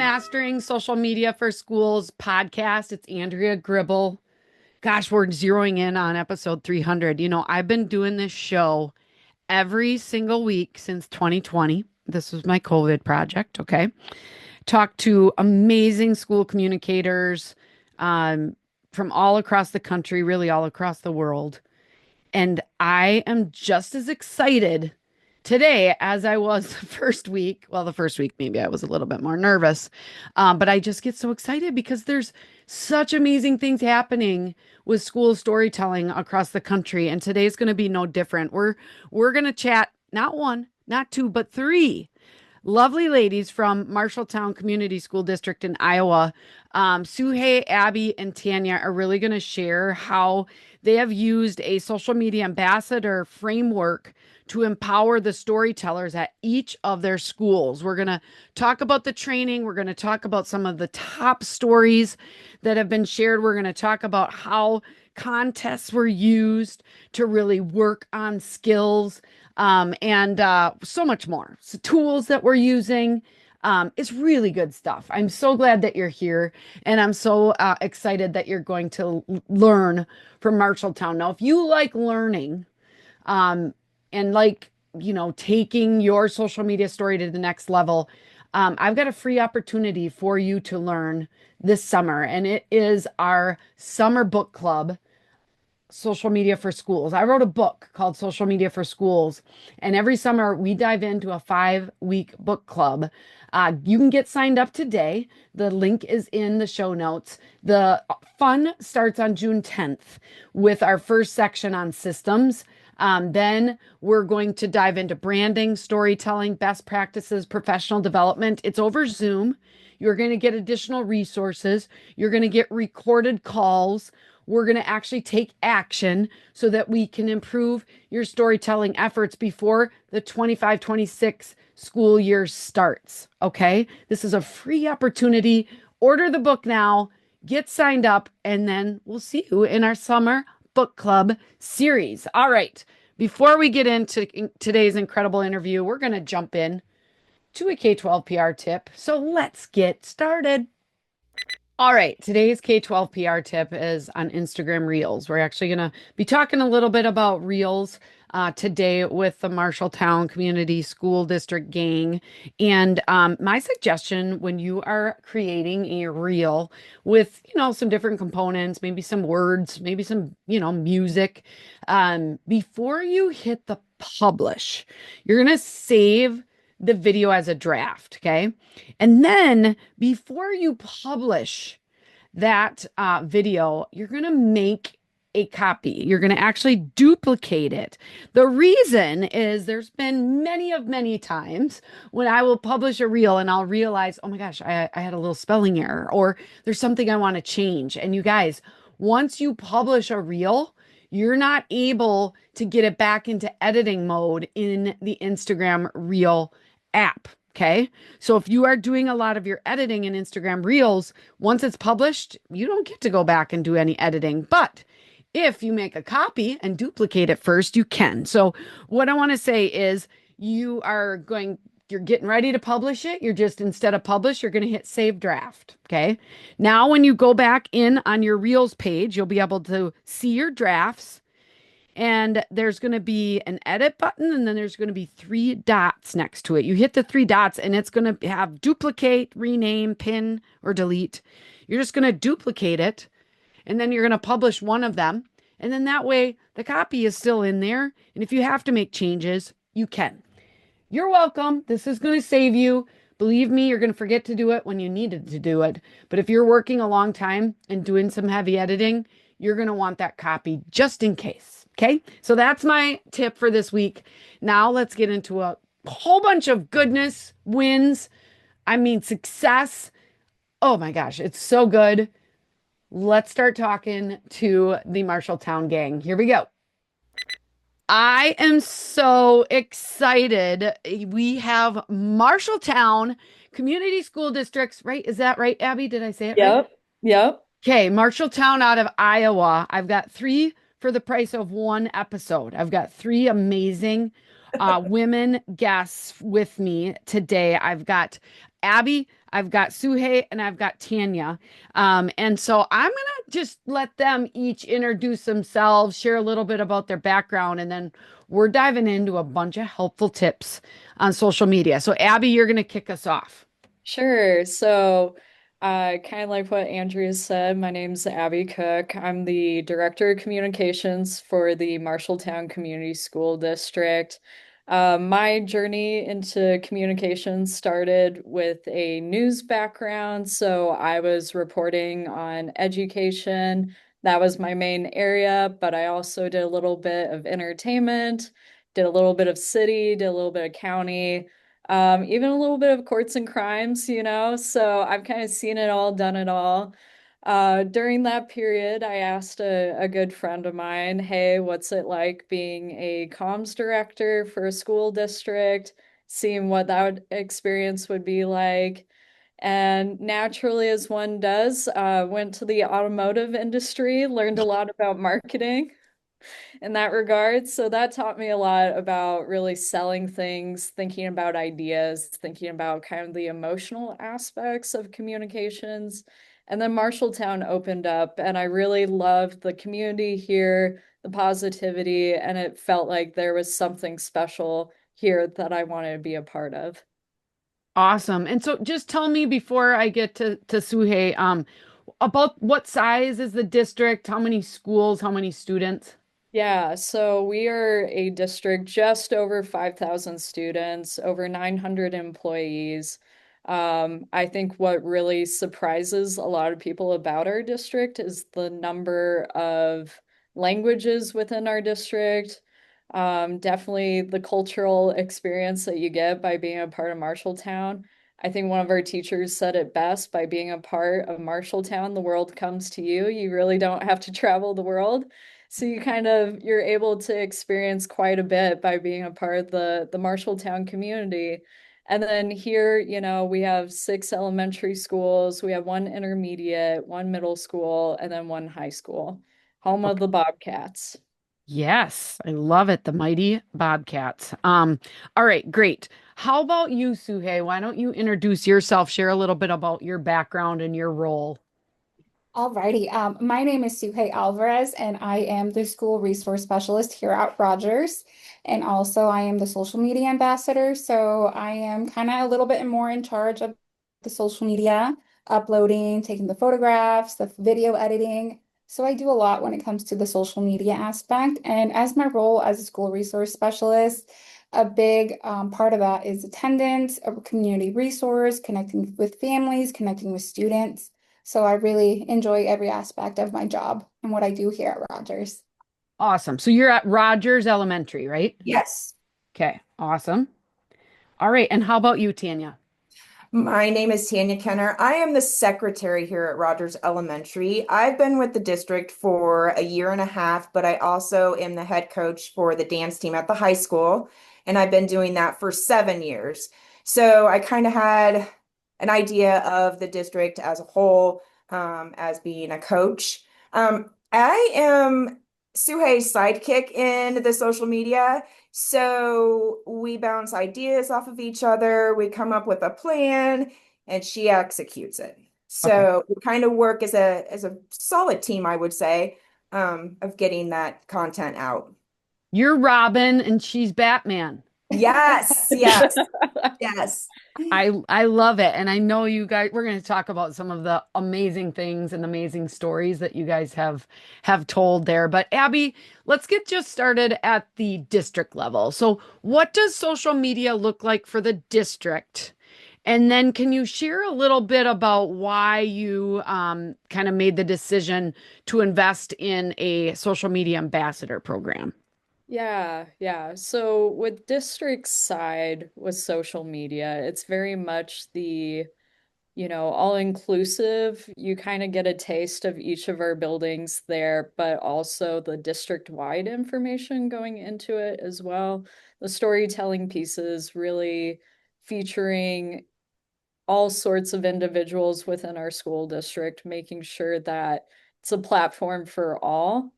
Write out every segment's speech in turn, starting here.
Mastering Social Media for Schools podcast. It's Andrea Gribble. Gosh, we're zeroing in on episode 300. You know, I've been doing this show every single week since 2020. This was my COVID project, okay? Talked to amazing school communicators from all across the country, really all across the world. And I am just as excited today as I was the first week. Well, the first week, maybe I was a little bit more nervous. But I just get so excited because there's such amazing things happening with school storytelling across the country. And today's going to be no different. We're going to chat not one, not two, but three lovely ladies from Marshalltown Community School District in Iowa. Sugey, Abby, and Tanya are really going to share how they have used a social media ambassador framework to empower the storytellers at each of their schools. We're going to talk about the training. We're going to talk about some of the top stories that have been shared. We're going to talk about how contests were used to really work on skills and so much more. So tools that we're using. It's really good stuff. I'm so glad that you're here, and I'm so excited that you're going to learn from Marshalltown. Now, if you like learning and like, you know, taking your social media story to the next level, I've got a free opportunity for you to learn this summer, and it is our summer book club. Social Media for Schools. I wrote a book called Social Media for Schools, and every summer we dive into a 5-week book club. You can get signed up today. The link is in the show notes. The fun starts on June 10th with our first section on systems. Then we're going to dive into branding, storytelling, best practices, professional development. It's over Zoom. You're going to get additional resources. You're going to get recorded calls. We're going to actually take action so that we can improve your storytelling efforts before the 25-26 school year starts. Okay. This is a free opportunity. Order the book now, get signed up, and then we'll see you in our summer book club series. All right. Before we get into today's incredible interview, we're going to jump in to a K-12 PR tip. So let's get started. All right, today's K-12 PR tip is on Instagram Reels. We're actually going to be talking a little bit about Reels today with the Marshalltown Community School District gang. And my suggestion when you are creating a reel with, you know, some different components, maybe some words, maybe some, you know, music, before you hit the publish, you're going to save the video as a draft, okay? And then before you publish that video, you're going to make a copy. You're going to actually duplicate it. The reason is there's been many times when I will publish a reel and I'll realize, oh my gosh, I had a little spelling error, or there's something I want to change. And you guys, once you publish a reel, you're not able to get it back into editing mode in the Instagram Reel app. Okay. So if you are doing a lot of your editing in Instagram Reels, once it's published, you don't get to go back and do any editing. But if you make a copy and duplicate it first, you can. So what I want to say is you're getting ready to publish it. You're just, instead of publish, you're going to hit save draft. Okay. Now, when you go back in on your Reels page, you'll be able to see your drafts. And there's going to be an edit button, and then there's going to be 3 dots next to it. You hit the 3 dots, and it's going to have duplicate, rename, pin, or delete. You're just going to duplicate it, and then you're going to publish one of them. And then that way, the copy is still in there. And if you have to make changes, you can. You're welcome. This is going to save you. Believe me, you're going to forget to do it when you needed to do it. But if you're working a long time and doing some heavy editing, you're going to want that copy just in case. Okay, so that's my tip for this week. Now let's get into a whole bunch of goodness, wins. I mean, success. Oh my gosh, it's so good. Let's start talking to the Marshalltown gang. Here we go. I am so excited. We have Marshalltown Community School Districts, right? Is that right, Abby? Did I say it right? Yep. Okay, Marshalltown out of Iowa. I've got 3 for the price of 1 episode. I've got 3 amazing women guests with me today. I've got Abby I've got Suhei, and I've got Tanya. And so I'm going to just let them each introduce themselves, share a little bit about their background, and then we're diving into a bunch of helpful tips on social media. So, Abby, you're going to kick us off. Sure. Kind of like what Andrea said, my name's Abby Koch. I'm the Director of Communications for the Marshalltown Community School District. My journey into communications started with a news background. So I was reporting on education. That was my main area, but I also did a little bit of entertainment, did a little bit of city, did a little bit of county, even a little bit of courts and crimes, So I've kind of seen it all, done it all. During that period, I asked a good friend of mine, hey, what's it like being a comms director for a school district, seeing what experience would be like. And naturally, as one does, went to the automotive industry, learned a lot about marketing in that regard. So that taught me a lot about really selling things, thinking about ideas, thinking about kind of the emotional aspects of communications. And then Marshalltown opened up, and I really loved the community here, the positivity, and it felt like there was something special here that I wanted to be a part of. Awesome. And so just tell me before I get to Suhei, about what size is the district? How many schools? How many students? Yeah, so we are a district just over 5,000 students, over 900 employees. I think what really surprises a lot of people about our district is the number of languages within our district. Definitely the cultural experience that you get by being a part of Marshalltown. I think one of our teachers said it best, by being a part of Marshalltown, the world comes to you. You really don't have to travel the world. So you're able to experience quite a bit by being a part of the Marshalltown community. And then here, we have 6 elementary schools, we have one intermediate, one middle school, and then one high school. Home of Okay. the Bobcats. Yes, I love it. The mighty Bobcats. All right, great. How about you, Suhei? Why don't you introduce yourself, share a little bit about your background and your role? Alrighty. My name is Sugey Alvarez, and I am the school resource specialist here at Rogers. And also, I am the social media ambassador. So I am kind of a little bit more in charge of the social media, uploading, taking the photographs, the video editing. So I do a lot when it comes to the social media aspect. And as my role as a school resource specialist, a big part of that is attendance, a community resource, connecting with families, connecting with students. So I really enjoy every aspect of my job and what I do here at Rogers. Awesome. So you're at Rogers Elementary, right? Yes. Okay, awesome. All right, and how about you, Tanya? My name is Tanya Kenner. I am the secretary here at Rogers Elementary. I've been with the district for a year and a half, but I also am the head coach for the dance team at the high school, and I've been doing that for 7 years. So I kind of had an idea of the district as a whole, as being a coach. I am Suhei's sidekick in the social media. So we bounce ideas off of each other. We come up with a plan and she executes it. Okay. So we kind of work as a solid team, I would say, of getting that content out. You're Robin and she's Batman. Yes, yes, yes. I love it. And I know you guys, we're going to talk about some of the amazing things and amazing stories that you guys have told there. But Abby, let's get just started at the district level. So what does social media look like for the district? And then can you share a little bit about why you kind of made the decision to invest in a social media ambassador program? Yeah, yeah. So with district side with social media, it's very much all inclusive. You kind of get a taste of each of our buildings there, but also the district-wide information going into it as well. The storytelling pieces really featuring all sorts of individuals within our school district, making sure that it's a platform for all.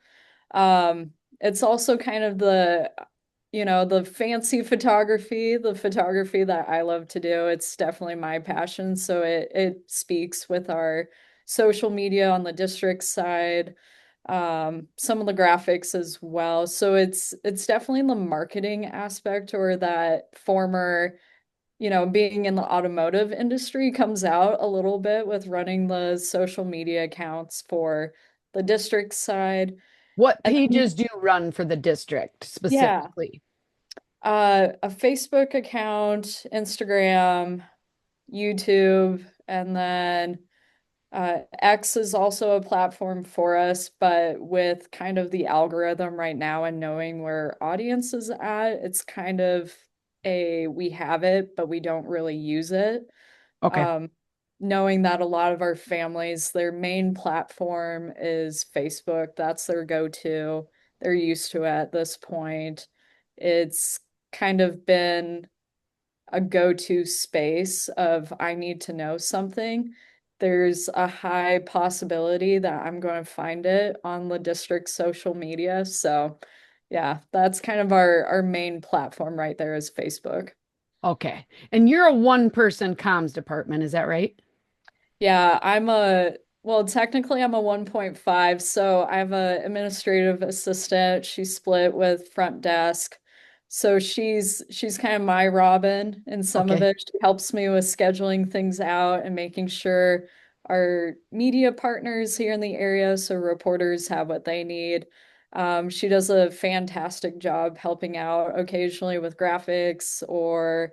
It's also kind of the fancy photography, the photography that I love to do. It's definitely my passion. So it speaks with our social media on the district side, some of the graphics as well. So it's definitely the marketing aspect or that former, being in the automotive industry comes out a little bit with running the social media accounts for the district side. What And then, pages do you run for the district yeah. specifically? A Facebook account, Instagram, YouTube, and then X is also a platform for us, but with kind of the algorithm right now and knowing where audience is at, it's kind of we have it, but we don't really use it. Okay. Um, Knowing that a lot of our families, their main platform is Facebook, that's their go-to. They're used to it at this point. It's kind of been a go-to space of I need to know something. There's a high possibility that I'm going to find it on the district social media. So, yeah, that's kind of our main platform right there is Facebook. Okay. And you're a one person comms department, is that right? Yeah, well, technically I'm a 1.5, so I have a administrative assistant. She's split with front desk. So she's kind of my Robin in some of Okay. it. She helps me with scheduling things out and making sure our media partners here in the area, so reporters have what they need. She does a fantastic job helping out occasionally with graphics or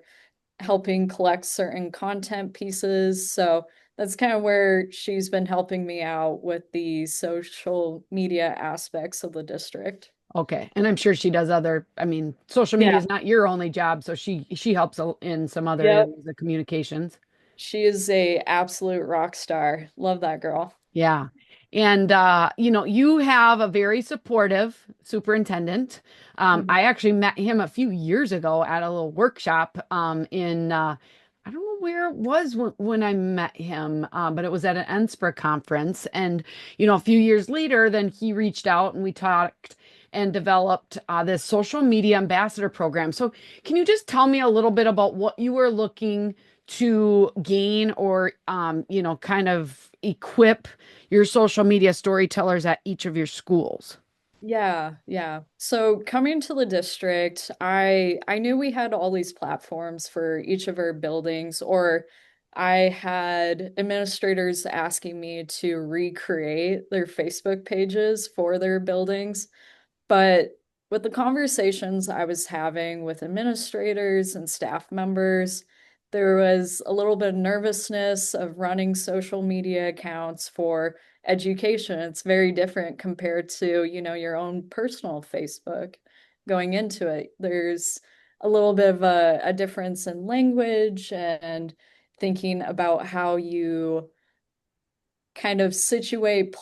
helping collect certain content pieces. So that's kind of where she's been helping me out with the social media aspects of the district. Okay. And I'm sure she does other, I mean, social media Yeah. is not your only job, so she helps in some other Yep. areas of communications. She is a absolute rock star. Love that girl. Yeah. And you have a very supportive superintendent. Mhm. I actually met him a few years ago at a little workshop in I don't know where it was when I met him, but it was at an NSPRA conference. And a few years later, then he reached out and we talked and developed this social media ambassador program. So, can you just tell me a little bit about what you were looking to gain or kind of equip your social media storytellers at each of your schools? Yeah, yeah. So coming to the district, I knew we had all these platforms for each of our buildings, or I had administrators asking me to recreate their Facebook pages for their buildings. But with the conversations I was having with administrators and staff members, there was a little bit of nervousness of running social media accounts for education. It's very different compared to, your own personal Facebook going into it. There's a little bit of a difference in language and thinking about how you kind of situate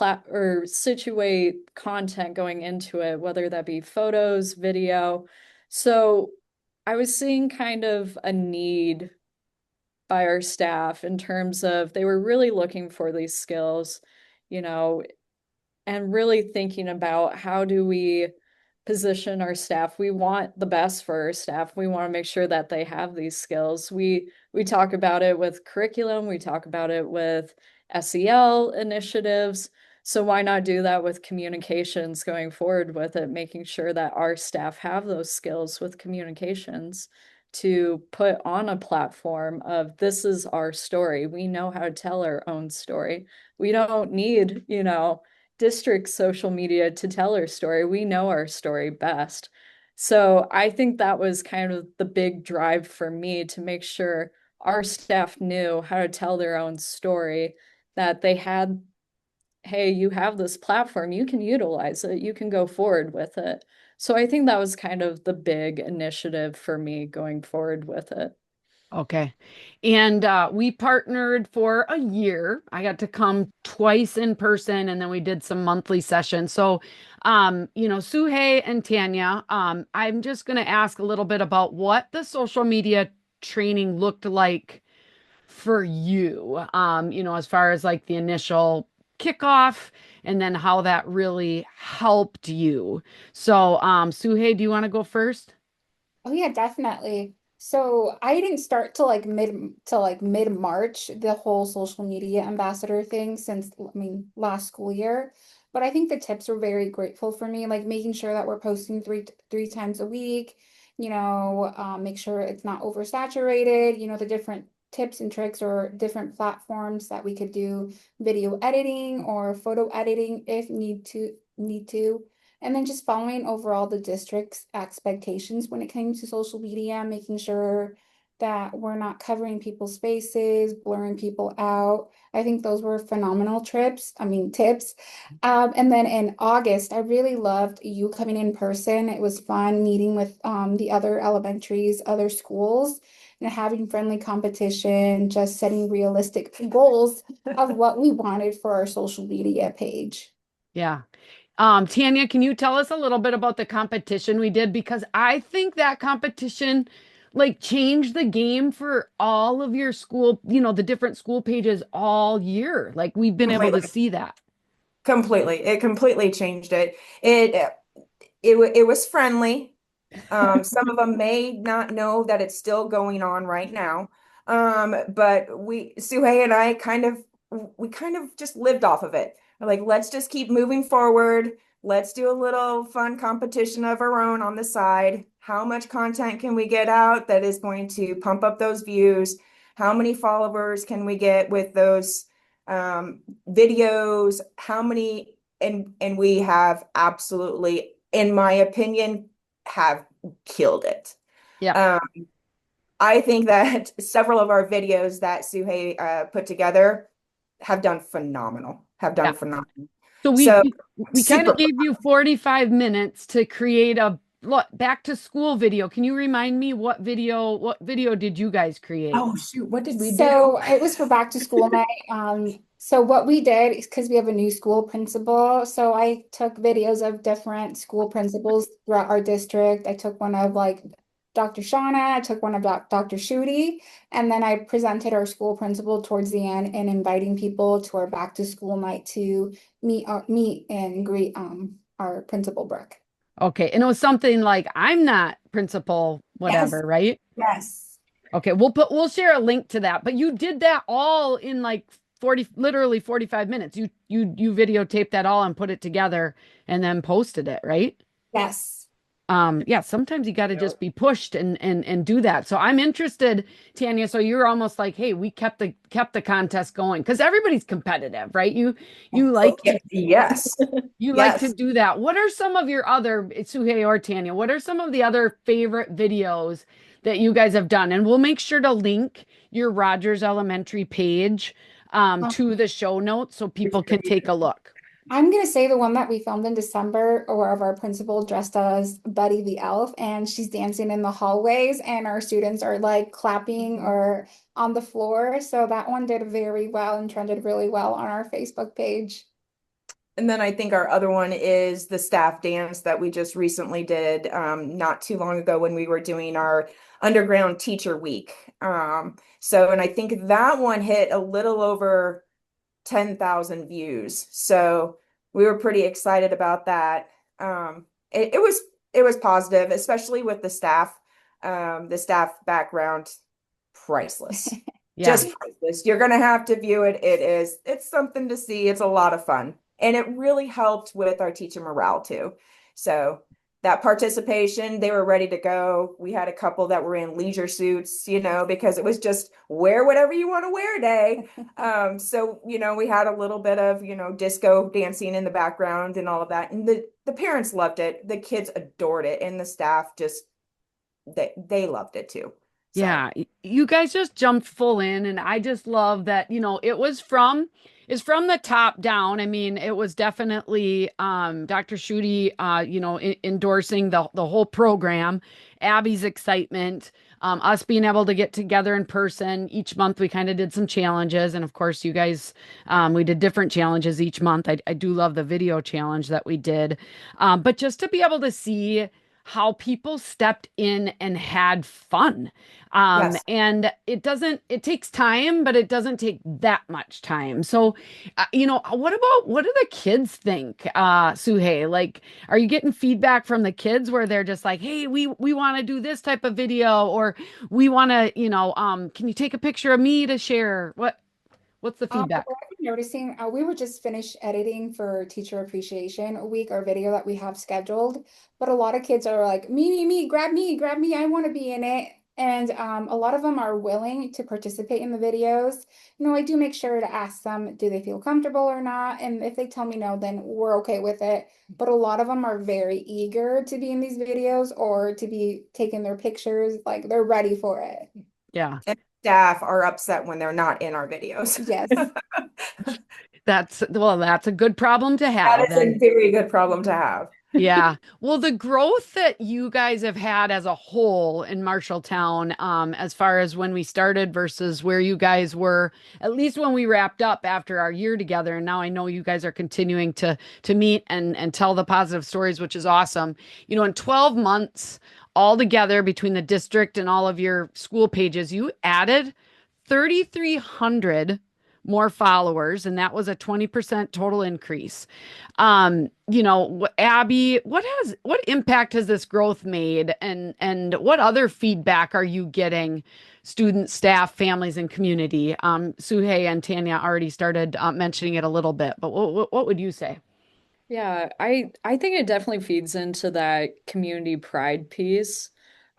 content going into it, whether that be photos, video. So I was seeing kind of a need by our staff in terms of they were really looking for these skills, you know, and really thinking about how do we position our staff. We want the best for our staff. We want to make sure that they have these skills. We talk about it with curriculum, we talk about it with SEL initiatives. So why not do that with communications going forward with it, making sure that our staff have those skills with communications to put on a platform of this is our story. We know how to tell our own story. We don't need, district social media to tell our story. We know our story best. So I think that was kind of the big drive for me to make sure our staff knew how to tell their own story, that they had, hey, you have this platform, you can utilize it, you can go forward with it. So I think that was kind of the big initiative for me going forward with it. Okay. And we partnered for a year. I got to come twice in person and then we did some monthly sessions. So, Suhei and Tanya, I'm just going to ask a little bit about what the social media training looked like for you, as far as like the initial kickoff and then how that really helped you. So, Suhei, do you want to go first? Oh yeah, definitely. So I didn't start till like mid-March, the whole social media ambassador thing since I mean last school year. But I think the tips were very grateful for me, like making sure that we're posting three times a week, make sure it's not oversaturated, the different tips and tricks or different platforms that we could do video editing or photo editing if need to. And then just following overall the district's expectations when it comes to social media, making sure that we're not covering people's faces, blurring people out. I think those were phenomenal tips. And then in August, I really loved you coming in person. It was fun meeting with the other elementaries, other schools, and having friendly competition, just setting realistic goals of what we wanted for our social media page. Yeah. Tanya, can you tell us a little bit about the competition we did? Because I think that competition like changed the game for all of your school, the different school pages all year. Like we've been able to Completely. see that. Completely. It completely changed it. It was friendly. Some of them may not know that it's still going on right now. But Suhei and I we kind of just lived off of it. We're like, let's just keep moving forward. Let's do a little fun competition of our own on the side. How much content can we get out that is going to pump up those views? How many followers can we get with those videos? How many? And we have absolutely, in my opinion, have killed it. Yeah. Um, I think that several of our videos that Suhei put together have done phenomenal. Have Yeah. done phenomenal. So we So we kind super. of gave you 45 minutes to create a back to school video. Can you remind me what video did you guys create? Oh shoot, what did we do? So it was for back to school night. So what we did is because we have a new school principal. So I took videos of different school principals throughout our district. I took one of like Dr. Shauna, I took one of Dr. Shudy, and then I presented our school principal towards the end and inviting people to our back to school night to meet and greet our principal Brooke. Okay. And it was something like I'm not principal, Yes, whatever, right? yes. Okay, we'll share a link to that. But you did that all in like 40, literally 45 minutes. You videotaped that all and put it together and then posted it, right? Yes. Yeah, sometimes you got to just be pushed and do that. So I'm interested, Tanya. So you're almost like, hey, we kept the contest going because everybody's competitive, right? You Oh, like yes. you like to Yes. do that. What are some of your other, Suhei or Tanya, what are some of the other favorite videos that you guys have done? And we'll make sure to link your Rogers Elementary page to the show notes so people can take a look. I'm gonna say the one that we filmed in December, or of our principal dressed as Buddy the Elf, and she's dancing in the hallways, and our students are like clapping or on the floor. So that one did very well and trended really well on our Facebook page. And then I think our other one is the staff dance that we just recently did not too long ago when we were doing our underground teacher week. And I think that one hit a little over 10,000 views. So we were pretty excited about that. It was positive, especially with the staff. The staff background, priceless. Yeah. Just priceless. You're gonna have to view it. It's something to see. It's a lot of fun. And it really helped with our teacher morale too. So that participation, they were ready to go. We had a couple that were in leisure suits, because it was just wear whatever you want to wear day. We had a little bit of, disco dancing in the background and all of that. And the parents loved it. The kids adored it. And the staff just, they loved it too. So. Yeah, you guys just jumped full in, and I just love that, it's from the top down. I mean, it was definitely Dr. Schutte, endorsing the whole program, Abby's excitement, us being able to get together in person. Each month we kind of did some challenges, and of course you guys, we did different challenges each month. I do love the video challenge that we did. But just to be able to see how people stepped in and had fun. Yes. And it takes time, but it doesn't take that much time. So, what do the kids think, Suhei? Like, are you getting feedback from the kids where they're just like, hey, we want to do this type of video, or we want to, can you take a picture of me to share? What's the feedback? What I've been noticing, we were just finished editing for Teacher Appreciation Week, our video that we have scheduled. But a lot of kids are like, me, grab me, I want to be in it. And a lot of them are willing to participate in the videos. I do make sure to ask them, do they feel comfortable or not? And if they tell me no, then we're okay with it. But a lot of them are very eager to be in these videos or to be taking their pictures. Like they're ready for it. Yeah. And staff are upset when they're not in our videos. Yes. That's a good problem to That have. is a And very good problem to have. yeah. Well, the growth that you guys have had as a whole in Marshalltown, as far as when we started versus where you guys were, at least when we wrapped up after our year together. And now I know you guys are continuing to meet and tell the positive stories, which is awesome. In 12 months all together between the district and all of your school pages, you added 3,300 more followers, and that was a 20% total increase. Abby, what impact has this growth made, and what other feedback are you getting, students, staff, families, and community? Suhei and Tanya already started mentioning it a little bit, but what would you say? Yeah, I think it definitely feeds into that community pride piece.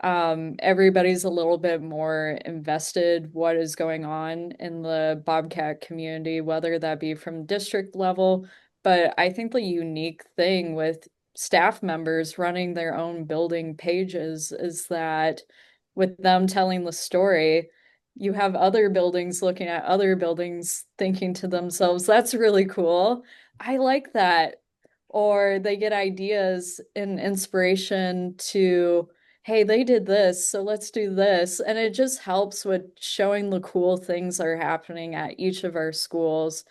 Everybody's a little bit more invested what is going on in the Bobcat community, whether that be from district level. But I think the unique thing with staff members running their own building pages is that with them telling the story, you have other buildings looking at other buildings thinking to themselves, that's really cool. I like that, or they get ideas and inspiration to, hey, they did this, so let's do this. And it just helps with showing the cool things that are happening at each of our schools.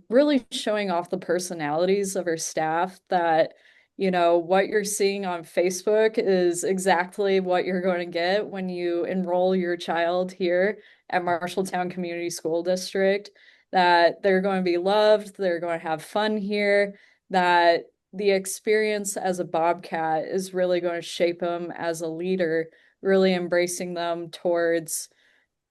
Really showing off the personalities of our staff that, what you're seeing on Facebook is exactly what you're going to get when you enroll your child here at Marshalltown Community School District, that they're going to be loved, they're going to have fun here, that the experience as a Bobcat is really going to shape them as a leader, really embracing them towards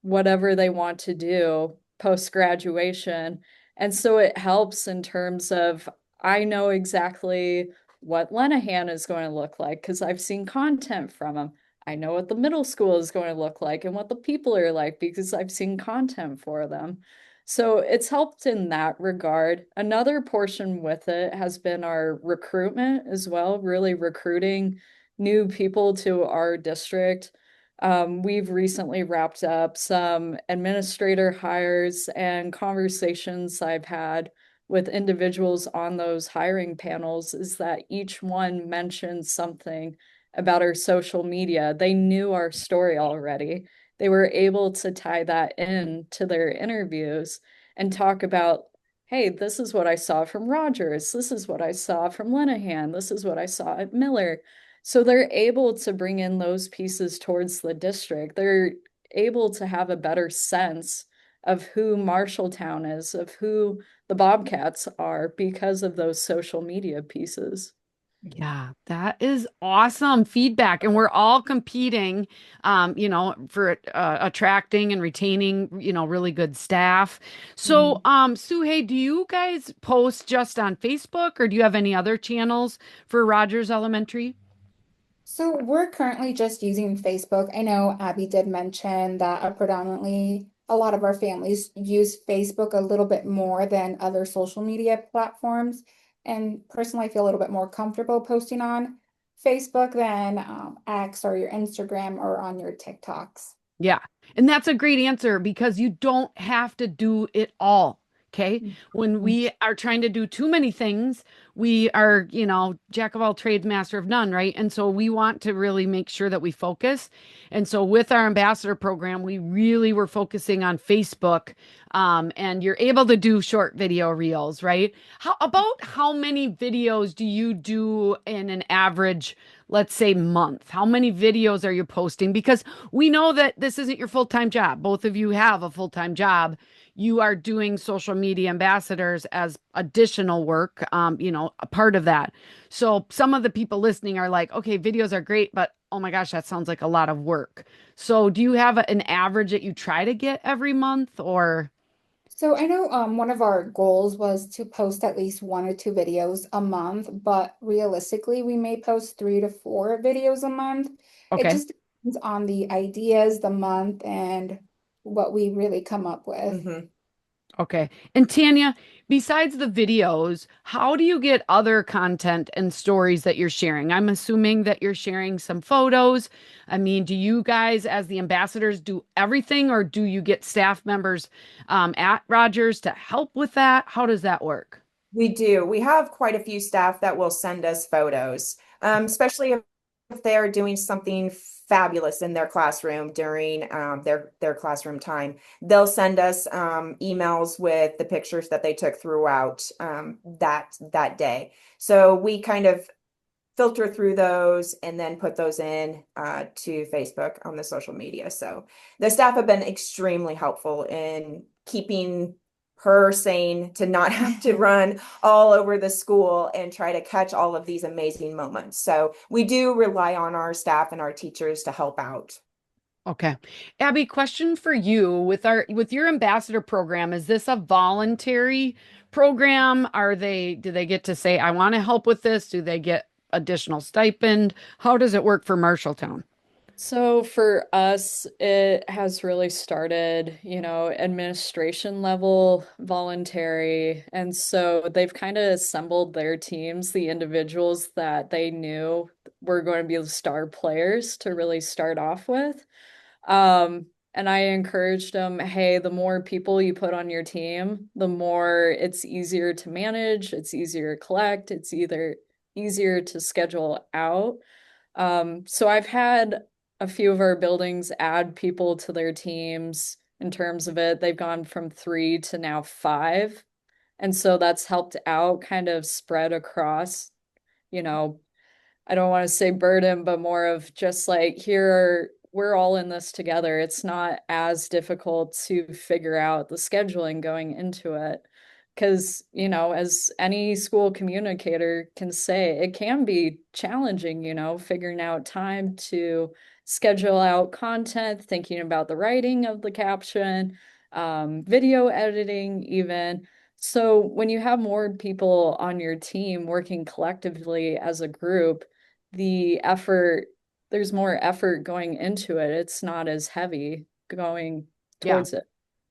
whatever they want to do post graduation. And so it helps in terms of, I know exactly what Lenahan is going to look like because I've seen content from them. I know what the middle school is going to look like and what the people are like because I've seen content for them. So it's helped in that regard. Another portion with it has been our recruitment as well, really recruiting new people to our district. We've recently wrapped up some administrator hires and conversations I've had with individuals on those hiring panels is that each one mentioned something about our social media. They knew our story already. They were able to tie that in to their interviews and talk about, hey, this is what I saw from Rogers. This is what I saw from Lenahan. This is what I saw at Miller. So they're able to bring in those pieces towards the district. They're able to have a better sense of who Marshalltown is, of who the Bobcats are because of those social media pieces. Yeah, that is awesome feedback. And we're all competing, for attracting and retaining, really good staff. So, Mhm. Suhei, do you guys post just on Facebook or do you have any other channels for Rogers Elementary? So we're currently just using Facebook. I know Abby did mention that predominantly a lot of our families use Facebook a little bit more than other social media platforms. And personally, I feel a little bit more comfortable posting on Facebook than X or your Instagram or on your TikToks. Yeah. And that's a great answer because you don't have to do it all. Okay. When we are trying to do too many things, we are, jack of all trades, master of none, right? And so we want to really make sure that we focus. And so with our ambassador program, we really were focusing on Facebook. And you're able to do short video reels, right? How many videos do you do in an average, let's say, month? How many videos are you posting? Because we know that this isn't your full-time job. Both of you have a full-time job. You are doing social media ambassadors as additional work, a part of that. So some of the people listening are like, okay, videos are great, but oh my gosh, that sounds like a lot of work. So do you have an average that you try to get every month or? So I know one of our goals was to post at least 1 or 2 videos a month, but realistically, we may post 3 to 4 videos a month. It Okay. just depends on the ideas, the month, and what we really come up with. Hmm. Okay. And Tanya, besides the videos, how do you get other content and stories that you're sharing? I'm assuming that you're sharing some photos. I mean, do you guys, as the ambassadors, do everything, or do you get staff members at Rogers to help with that? How does that work? We do. We have quite a few staff that will send us photos, especially if they are doing something fabulous in their classroom during their classroom time. They'll send us emails with the pictures that they took throughout that day. So we kind of filter through those and then put those in to Facebook on the social media. So the staff have been extremely helpful in keeping her sane to not have to run all over the school and try to catch all of these amazing moments. So we do rely on our staff and our teachers to help out. Okay. Abby, question for you. With your ambassador program, is this a voluntary program? Do they get to say, I want to help with this? Do they get additional stipend? How does it work for Marshalltown? So for us, it has really started, administration level, voluntary. And so they've kind of assembled their teams, the individuals that they knew were going to be the star players to really start off with. And I encouraged them, hey, the more people you put on your team, the more it's easier to manage, it's easier to collect, it's either easier to schedule out. So I've had a few of our buildings add people to their teams in terms of it. They've gone from 3 to now 5. And so that's helped out, kind of spread across, you know, I don't want to say burden, but more of just like, we're all in this together. It's not as difficult to figure out the scheduling going into it. Because, as any school communicator can say, it can be challenging, figuring out time to schedule out content, thinking about the writing of the caption, video editing, even. So when you have more people on your team working collectively as a group, there's more effort going into it. It's not as heavy going Yeah. towards it.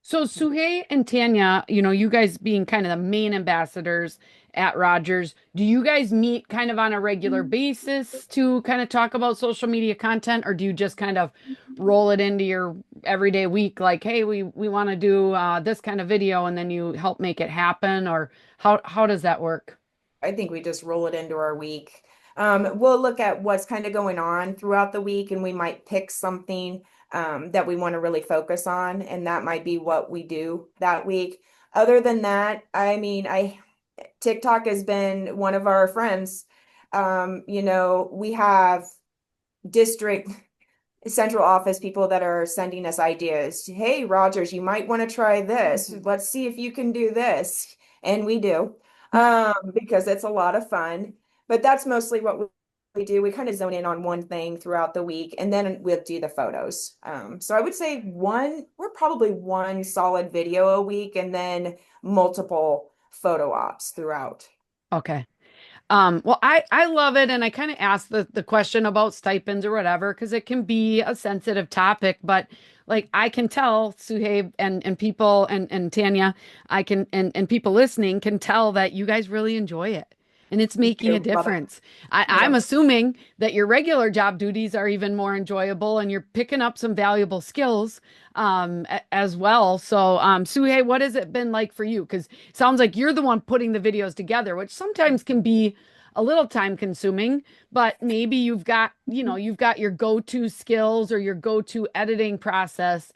So Suhei and Tanya, you guys being kind of the main ambassadors at Rogers, do you guys meet kind of on a regular basis to kind of talk about social media content, or do you just kind of roll it into your everyday week, like, hey, we want to do this kind of video, and then you help make it happen, or how does that work? I think we just roll it into our week. We'll look at what's kind of going on throughout the week, and we might pick something that we want to really focus on, and that might be what we do that week. Other than that, I mean, TikTok has been one of our friends. We have district central office people that are sending us ideas. Hey, Rogers, you might want to try this. Let's see if you can do this. And we do, because it's a lot of fun. But that's mostly what we do. We kind of zone in on one thing throughout the week, and then we'll do the photos. So I would say we're probably one solid video a week, and then multiple photo ops throughout. Okay. Well, I love it, and I kind of asked the question about stipends or whatever because it can be a sensitive topic, but like I can tell Suhaib and people and Tanya, I can and people listening can tell that you guys really enjoy it. and it's Me making a too. Love it. difference. I'm Yep. assuming that your regular job duties are even more enjoyable and you're picking up some valuable skills as well. So, Suhei, what has it been like for you? Because it sounds like you're the one putting the videos together, which sometimes can be a little time consuming, but maybe you've got your go-to skills or your go-to editing process.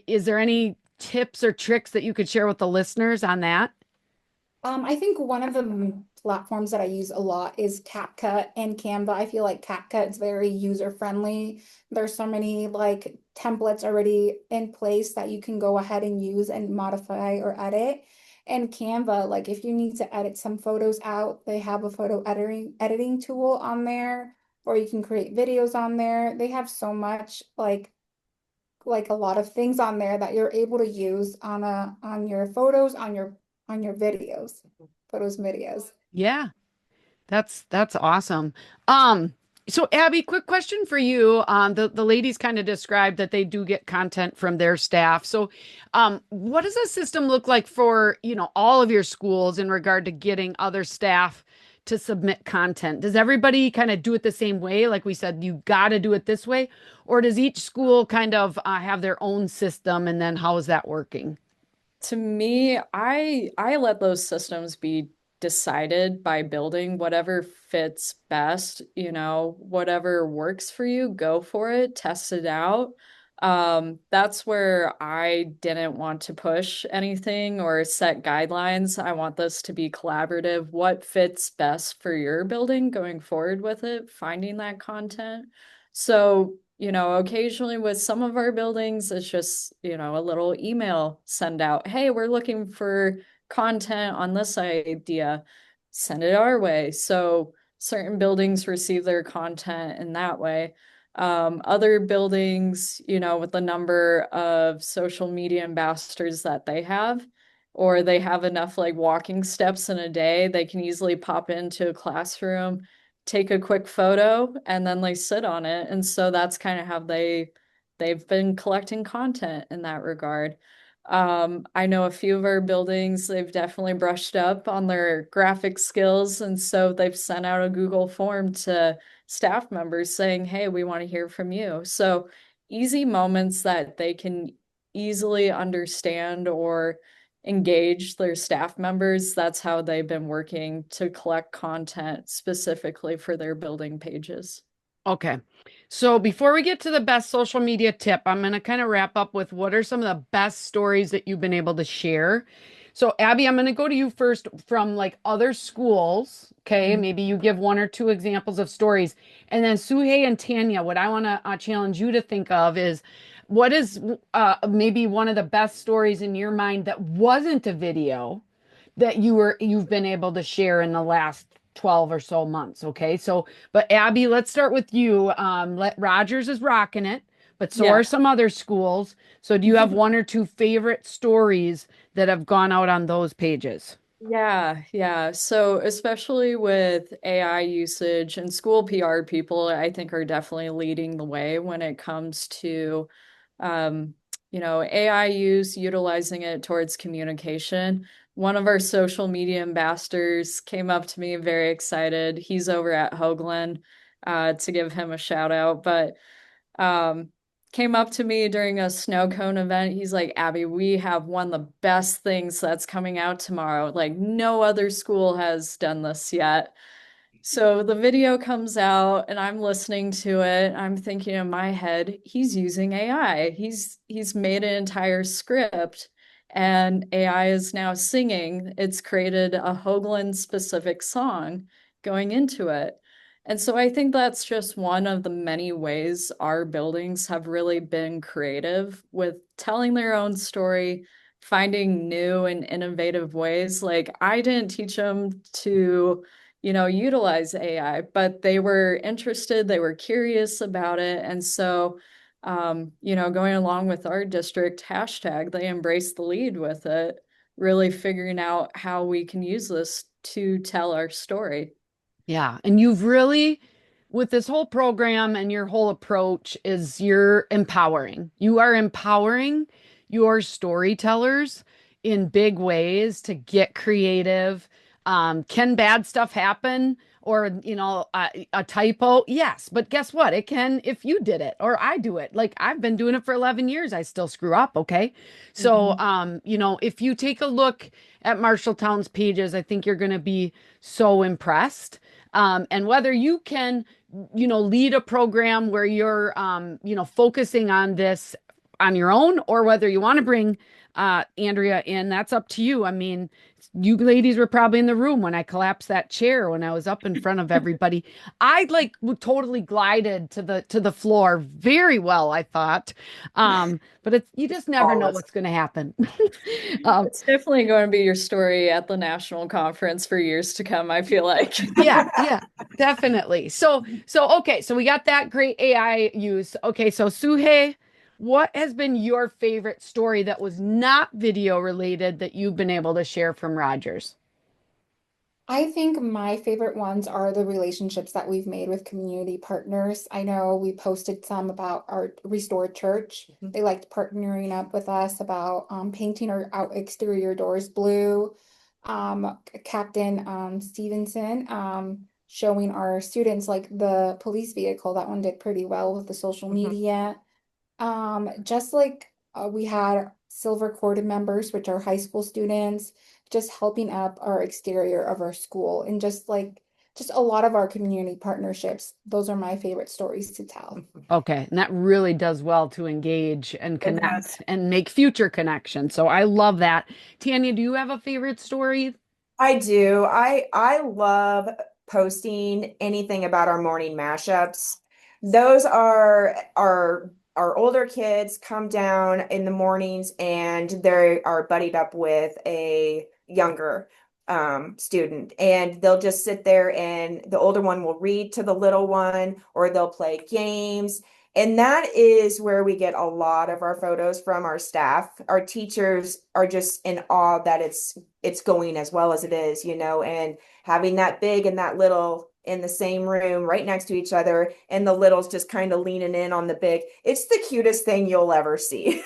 Is there any tips or tricks that you could share with the listeners on that? I think one of the platforms that I use a lot is CapCut and Canva. I feel like CapCut is very user friendly. There's so many like templates already in place that you can go ahead and use and modify or edit. And Canva, like if you need to edit some photos out, they have a photo editing tool on there, or you can create videos on there. They have so much like a lot of things on there that you're able to use on your photos, on your videos, photos, videos. Yeah. That's awesome. Um, so Abby, quick question for you. The ladies kind of described that they do get content from their staff. So, what does the system look like for, all of your schools in regard to getting other staff to submit content? Does everybody kind of do it the same way? Like we said, you got to do it this way, or does each school kind of have their own system, and then how is that working? To me, I let those systems be decided by building whatever fits best, whatever works for you, go for it, test it out. That's where I didn't want to push anything or set guidelines. I want this to be collaborative. What fits best for your building going forward with it, finding that content. So, occasionally with some of our buildings, it's just, a little email send out. Hey, we're looking for content on this idea. Send it our way. So certain buildings receive their content in that way. Other buildings, with the number of social media ambassadors that they have, or they have enough like walking steps in a day, they can easily pop into a classroom, take a quick photo, and then they sit on it. And so that's kind of how they've been collecting content in that regard. I know a few of our buildings, they've definitely brushed up on their graphic skills. And so they've sent out a Google form to staff members saying, hey, we want to hear from you. So easy moments that they can easily understand or engage their staff members. That's how they've been working to collect content specifically for their building pages. Okay. So before we get to the best social media tip, I'm going to kind of wrap up with what are some of the best stories that you've been able to share. So Abby, I'm going to go to you first from like other schools. Okay. Maybe you give one or two examples of stories. And then Suhei and Tanya, what I want to challenge you to think of is what is maybe one of the best stories in your mind that wasn't a video that you've been able to share in the last 12 or so months. Okay. So, but Abby, let's start with you. Rogers is rocking it, but so Yeah. are some other schools. So do you have one or two favorite stories that have gone out on those pages? Yeah, yeah. So especially with AI usage and school PR people, I think are definitely leading the way when it comes to um, AI use, utilizing it towards communication. One of our social media ambassadors came up to me very excited. He's over at Hoagland, to give him a shout out, but um, came up to me during a snow cone event. He's like, Abby, we have one of the best things that's coming out tomorrow. Like, no other school has done this yet. So the video comes out and I'm listening to it. I'm thinking in my head, he's using AI. He's made an entire script and AI is now singing. It's created a Hoagland specific song going into it. And so I think that's just one of the many ways our buildings have really been creative with telling their own story, finding new and innovative ways. Like I didn't teach them to utilize AI, but they were interested, they were curious about it. And so, going along with our district hashtag, they embraced the lead with it, really figuring out how we can use this to tell our story. Yeah. And you've really, with this whole program and your whole approach, is you're empowering. You are empowering your storytellers in big ways to get creative, Can bad stuff happen? Or, a typo? Yes. But guess what? It can if you did it or I do it. Like I've been doing it for 11 years. I still screw up. Okay. So, Mhm. if you take a look at Marshalltown's pages, I think you're going to be so impressed. And whether you can, lead a program where you're, focusing on this on your own, or whether you want to bring Andrea in, that's up to you. I mean, you ladies were probably in the room when I collapsed that chair when I was up in front of everybody. I like totally glided to the floor very well, I thought. But it's you just never know Flawless. what's going to happen. um, It's definitely going to be your story at the national conference for years to come, I feel like. yeah, yeah, definitely. So okay, so we got that great AI use. Okay, so Suhei, what has been your favorite story that was not video related that you've been able to share from Rogers? I think my favorite ones are the relationships that we've made with community partners. I know we posted some about our Restored Church. They liked partnering up with us about painting our out exterior doors blue. Captain Stevenson showing our students like the police vehicle. That one did pretty well with the social Mhm. media. Just like we had silver corded members, which are high school students, just helping up our exterior of our school and just a lot of our community partnerships. Those are my favorite stories to tell. Okay, and that really does well to engage and It does. connect and make future connections. So I love that. Tanya, do you have a favorite story? I do. I love posting anything about our morning mashups. Those are our older kids come down in the mornings and they are buddied up with a younger student, and they'll just sit there and the older one will read to the little one, or they'll play games. And that is where we get a lot of our photos from our staff. Our teachers are just in awe that it's going as well as it is, and having that big and that little in the same room right next to each other, and the littles just kind of leaning in on the big. It's the cutest thing you'll ever see.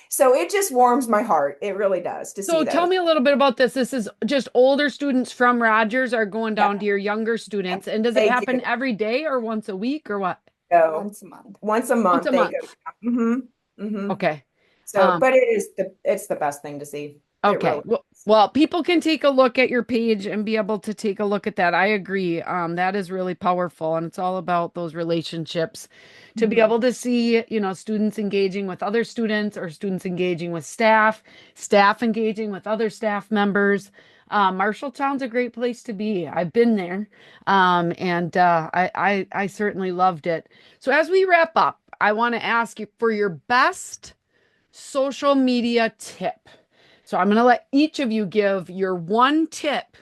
So it just warms my heart. It really does to see So tell those. me a little bit about this. This is just older students from Rogers are going down Yep, to your younger students. And does it they do happen every day or once a week or what? go Once a month. once a Once month. a They go. month. Okay. So, Um, but it's the best thing to see. It Okay. really is. Well, people can take a look at your page and be able to take a look at that. I agree. That is really powerful, and it's all about those relationships to be Mhm. able to see, students engaging with other students or students engaging with staff, staff engaging with other staff members. Marshalltown's a great place to be. I've been there, and I certainly loved it. So as we wrap up, I want to ask you for your best social media tip. So I'm going to let each of you give your one tip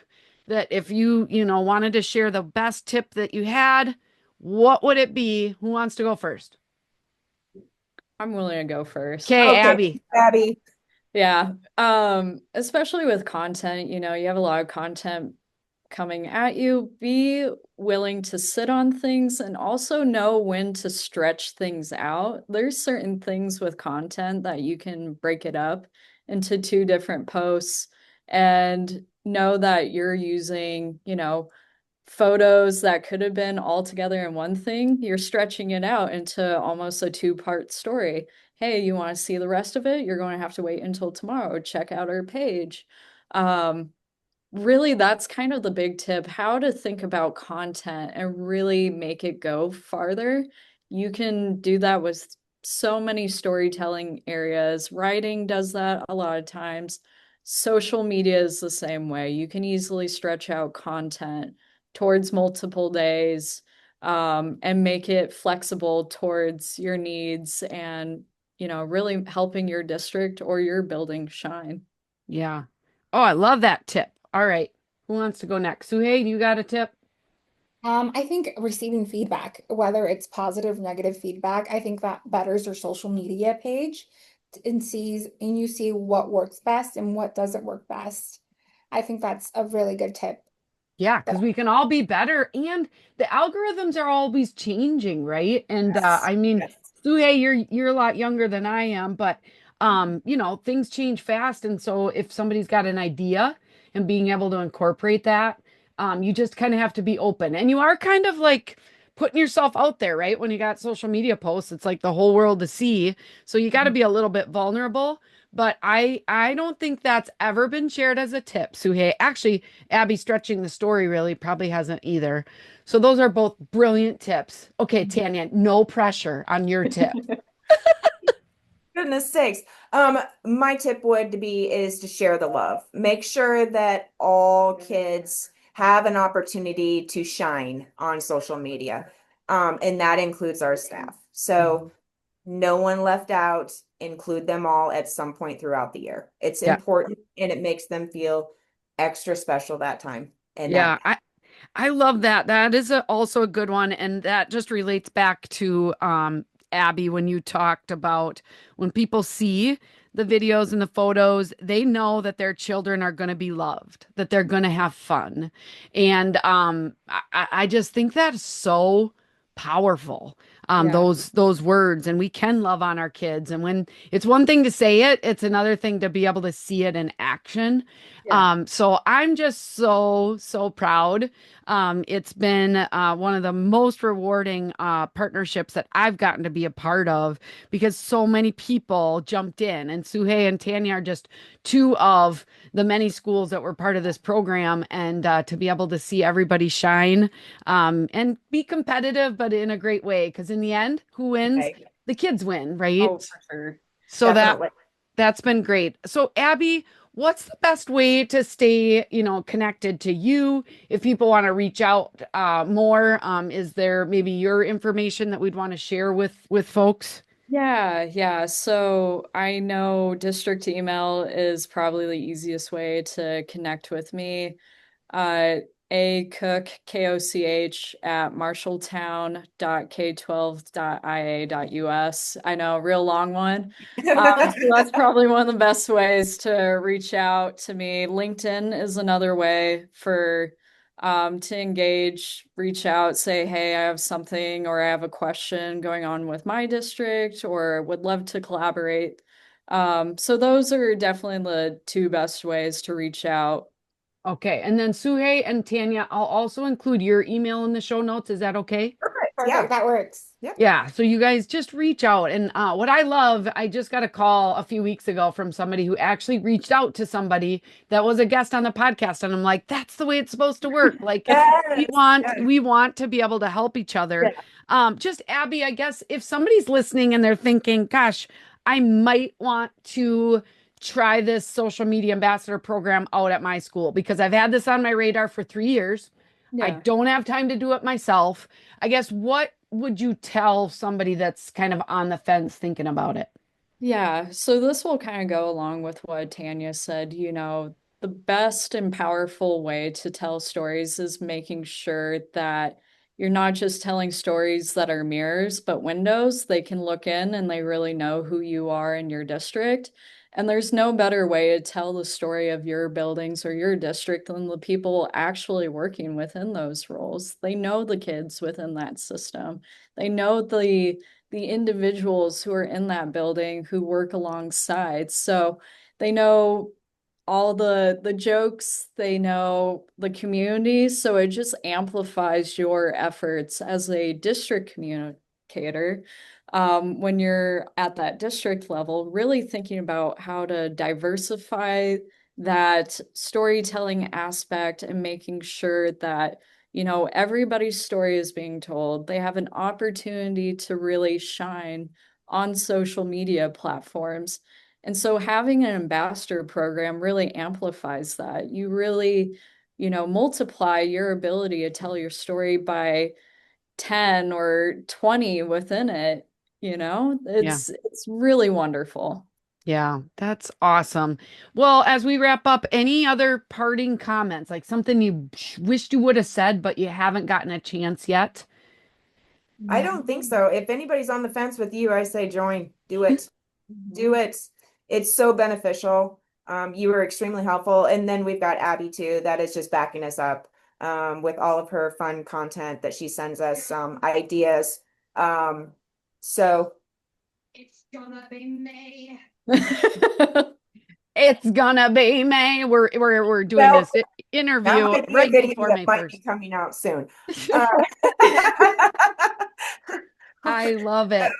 that if you wanted to share the best tip that you had, what would it be? Who wants to go first? I'm willing to go first. Okay, Okay, Abby. Abby. Yeah. Especially with content, you have a lot of content coming at you. Be willing to sit on things and also know when to stretch things out. There's certain things with content that you can break it up into two different posts and know that you're using, photos that could have been all together in one thing. You're stretching it out into almost a two-part story. Hey, you want to see the rest of it? You're going to have to wait until tomorrow. Check out our page. Um, Really, that's kind of the big tip, how to think about content and really make it go farther. You can do that with so many storytelling areas. Writing does that a lot of times. Social media is the same way. You can easily stretch out content towards multiple days, and make it flexible towards your needs and, really helping your district or your building shine. Yeah. Oh, I love that tip. All right. Who wants to go next? Suhey, you got a tip? I think receiving feedback, whether it's positive, negative feedback, I think that betters your social media page and you see what works best and what doesn't work best. I think that's a really good tip. Yeah, But because we can all be better, and the algorithms are always changing, right? And Yes. I mean, Yes. Suhey, you're a lot younger than I am, but things change fast, and so if somebody's got an idea and being able to incorporate that. You just kind of have to be open, and you are kind of like putting yourself out there, right? When you got social media posts, it's like the whole world to see. So you got to be a little bit vulnerable. But I don't think that's ever been shared as a tip, Suhei. Actually, Abby stretching the story really probably hasn't either. So those are both brilliant tips. Okay, Tanya, no pressure on your tip. Goodness sakes. My tip would be is to share the love. Make sure that all kids have an opportunity to shine on social media. And that includes our staff. So no one left out, include them all at some point throughout the year. It's Yeah. important and it makes them feel extra special that time. And Yeah, that I love that. That is also a good one, and that just relates back to Abby when you talked about when people see the videos and the photos, they know that their children are going to be loved, that they're going to have fun, and I just think that's so powerful. Yeah. Those words, and we can love on our kids, and when it's one thing to say it, it's another thing to be able to see it in action. Yeah. So I'm just so proud. It's been one of the most rewarding partnerships that I've gotten to be a part of because so many people jumped in, and Suhei and Tanya are just two of the many schools that were part of this program, and to be able to see everybody shine and be competitive, but in a great way. Because in the end, who wins? Right. The kids win, Oh, right? for sure. So Definitely. that's been great. So Abby, what's the best way to stay, connected to you if people want to reach out more? Is there maybe your information that we'd want to share with folks? Yeah. So I know district email is probably the easiest way to connect with me. Uh, A Cook, Koch at marshalltown.k12.ia.us. I know, real long one. So that's probably one of the best ways to reach out to me. LinkedIn is another way for to engage, reach out, say, hey, I have something or I have a question going on with my district or would love to collaborate. So those are definitely the two best ways to reach out. Okay. And then Suhei and Tanya, I'll also include your email in the show notes. Is that okay? Perfect. Perfect, Yeah. that works. Yep. Yeah, so you guys just reach out. And what I love, I just got a call a few weeks ago from somebody who actually reached out to somebody that was a guest on the podcast. And I'm like, that's the way it's supposed to work. Like we Yes. want Yes. we want to be able to help each other. Yeah. Just Abby, I guess if somebody's listening and they're thinking, gosh, I might want to try this social media ambassador program out at my school because I've had this on my radar for 3 years. I Yeah. don't have time to do it myself. I guess what would you tell somebody that's kind of on the fence thinking about it? Yeah, so this will kind of go along with what Tanya said. The best and powerful way to tell stories is making sure that you're not just telling stories that are mirrors, but windows. They can look in and they really know who you are in your district. And there's no better way to tell the story of your buildings or your district than the people actually working within those roles. They know the kids within that system. They know the individuals who are in that building who work alongside. So they know all the jokes, they know the community, so it just amplifies your efforts as a district communicator. When you're at that district level, really thinking about how to diversify that storytelling aspect and making sure that everybody's story is being told. They have an opportunity to really shine on social media platforms. And so having an ambassador program really amplifies that. You really, multiply your ability to tell your story by 10 or 20 within it. Yeah. It's really wonderful. Yeah, that's awesome. Well, as we wrap up, any other parting comments, like something you wished you would have said, but you haven't gotten a chance yet? I don't think so. If anybody's on the fence with you, I say join. Do it. Do it. It's so beneficial. You were extremely helpful. And then we've got Abby too, that is just backing us up with all of her fun content that she sends us, ideas. So It's gonna be me. It's gonna be May. We're doing Well, this that interview might be a right video before that May might be 1st. coming out soon. Uh, I love it.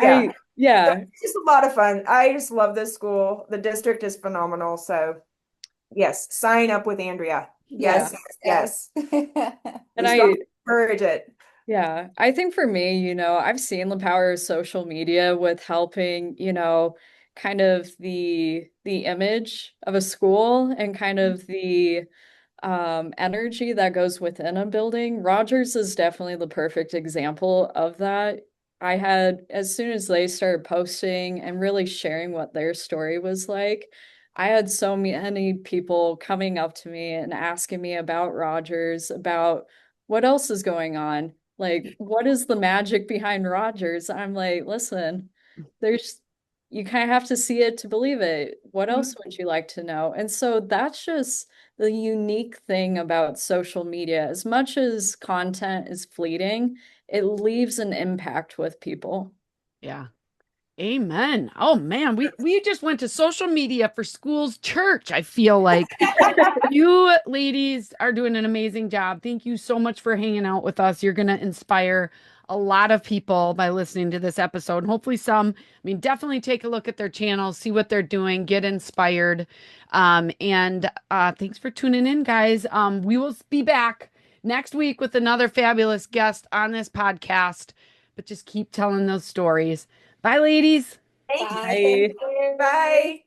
yeah, so Yeah, it's just a lot of fun. I just love this school. The district is phenomenal. So yes, sign up with Andrea. yeah. Yes, yes, yes. And We strongly encourage it. yeah, I think for me, I've seen the power of social media with helping, kind of the image of a school and kind of the energy that goes within a building. Rogers is definitely the perfect example of that. I had, as soon as they started posting and really sharing what their story was like, I had so many people coming up to me and asking me about Rogers, about what else is going on. Like, what is the magic behind Rogers? I'm like, listen, there's you kind of have to see it to believe it. What else would you like to know? And so that's just the unique thing about social media. As much as content is fleeting, it leaves an impact with people. Yeah. Amen. Oh man, we just went to social media for schools church. I feel like you ladies are doing an amazing job. Thank you so much for hanging out with us. You're going to inspire a lot of people by listening to this episode. And hopefully definitely take a look at their channels, see what they're doing, get inspired. And thanks for tuning in, guys. We will be back next week with another fabulous guest on this podcast, but just keep telling those stories. Bye, ladies. Thank you. Bye. Bye. Bye.